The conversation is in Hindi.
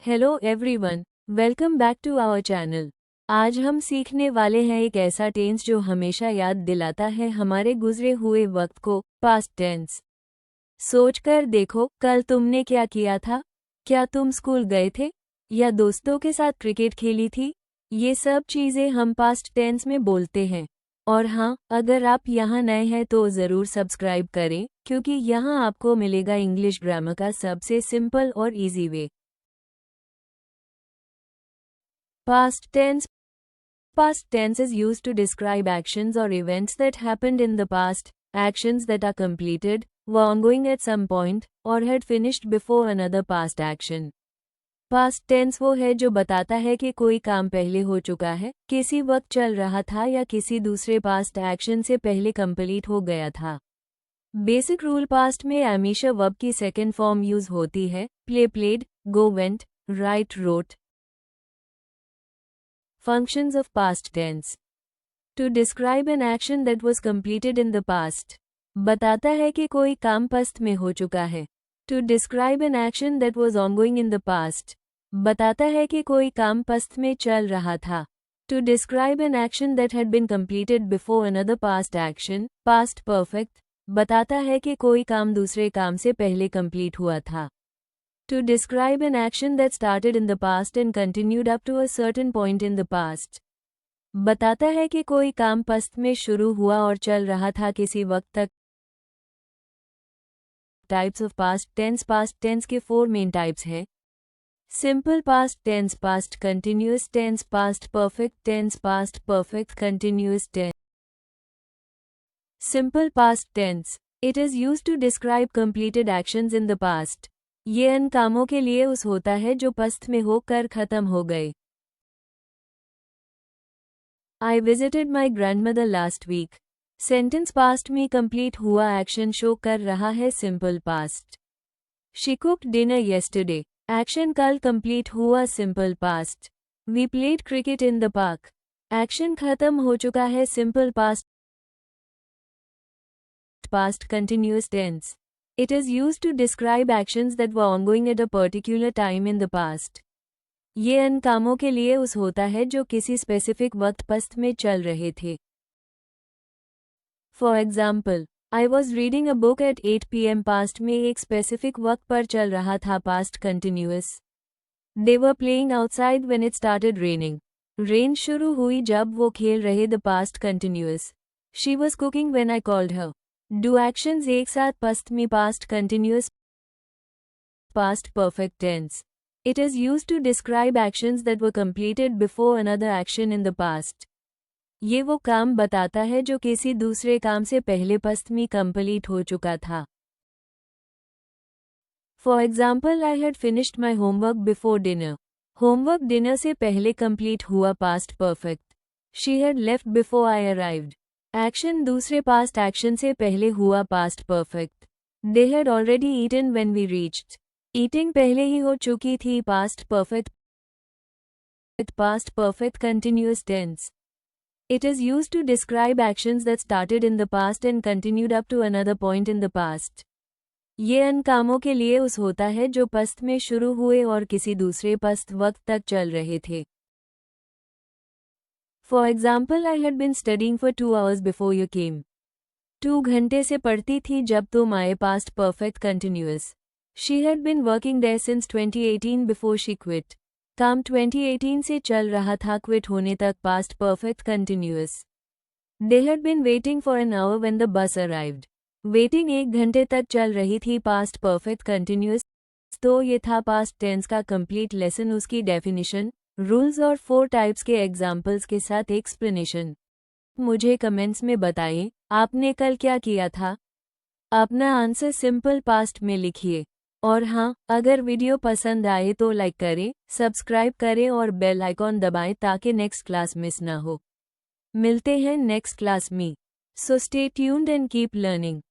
Hello everyone, welcome back to our channel. आज हम सीखने वाले हैं एक ऐसा टेंस जो हमेशा याद दिलाता है हमारे गुजरे हुए वक्त को, पास्ट टेंस। सोचकर देखो, कल तुमने क्या किया था? क्या तुम स्कूल गए थे या दोस्तों के साथ क्रिकेट खेली थी? ये सब चीज़ें हम पास्ट टेंस में बोलते हैं। और हाँ, अगर आप यहाँ नए हैं तो ज़रूर सब्सक्राइब करें, क्योंकि यहाँ आपको मिलेगा इंग्लिश ग्रामर का सबसे सिंपल और easy way. Past tense. Past tense is used to describe actions or events that happened in the past, actions that are completed, were ongoing at some point, or had finished before another past action. Past tense वो है जो बताता है कि कोई काम पहले हो चुका है, किसी वक्त चल रहा था या किसी दूसरे past action से पहले complete हो गया था। बेसिक रूल पास्ट में हमेशा वर्ब की सेकेंड फॉर्म यूज होती है, play played, go went, right road. Functions of past tense. To describe an action that was completed in the past. बताता है कि कोई काम पस्त में हो चुका है। To describe an action that was ongoing in the past. बताता है कि कोई काम पस्त में चल रहा था। To describe an action that had been completed before another past action, past perfect, बताता है कि कोई काम दूसरे काम से पहले कंप्लीट हुआ था। To describe an action that started in the past and continued up to a certain point in the past. बताता है कि कोई काम पस्त में शुरू हुआ और चल रहा था किसी वक्त तक। Types of past tense के 4 मेन टाइप्स हैं। Simple past tense, past continuous tense, past perfect tense, past perfect continuous tense. Simple past tense. It is used to describe completed actions in the past. ये अन कामों के लिए उस होता है जो पस्त में होकर खत्म हो गए। I visited my grandmother last week. Sentence past में कंप्लीट हुआ एक्शन शो कर रहा है simple past. She cooked dinner yesterday. Action कल कंप्लीट हुआ simple past. We played cricket in the park. Action खत्म हो चुका है simple past. Past continuous tense. It is used to describe actions that were ongoing at a particular time in the past. ये अन कामों के लिए उस होता है जो किसी स्पेसिफिक वक्त पस्त में चल रहे थे। For example, I was reading a book at 8 p.m. Past में एक स्पेसिफिक वक्त पर चल रहा था past continuous. They were playing outside when it started raining. Rain शुरू हुई जब वो खेल रहे the past continuous. She was cooking when I called her. Do actions एक साथ पस्त में past continuous. Past perfect tense. It is used to describe actions that were completed before another action in the past. ये वो काम बताता है जो किसी दूसरे काम से पहले पस्त में कंप्लीट हो चुका था। For example, I had finished my homework before dinner. Homework dinner से पहले कंप्लीट हुआ past perfect. She had left before I arrived. Action दूसरे पास्ट एक्शन से पहले हुआ past perfect. They had already eaten when we reached. Eating पहले ही हो चुकी थी past perfect. Past perfect continuous tense. It is used to describe actions that started in the past and continued up to another point in the past. ये अन कामों के लिए उस होता है जो पस्त में शुरू हुए और किसी दूसरे पस्त वक्त तक चल रहे थे। For example, I had been studying for 2 hours before you came. 2 घंटे से पढ़ती थी जब तुम आए past perfect continuous. She had been working there since 2018 before she quit. काम 2018 से चल रहा था क्विट होने तक past perfect continuous. They had been waiting for an hour when the bus arrived. Waiting 1 घंटे तक चल रही थी पास्ट परफेक्ट कंटिन्यूअस। तो ये था पास्ट टेंस का कंप्लीट लेसन, उसकी डेफिनेशन, रूल्स और 4 टाइप्स के एग्जाम्पल्स के साथ एक्सप्लेनेशन। मुझे कमेंट्स में बताइए आपने कल क्या किया था। अपना आंसर सिंपल पास्ट में लिखिए। और हाँ, अगर वीडियो पसंद आए तो लाइक करें, सब्सक्राइब करें और बेल आइकॉन दबाएं ताकि नेक्स्ट क्लास मिस ना हो। मिलते हैं नेक्स्ट क्लास में। So stay tuned and keep learning.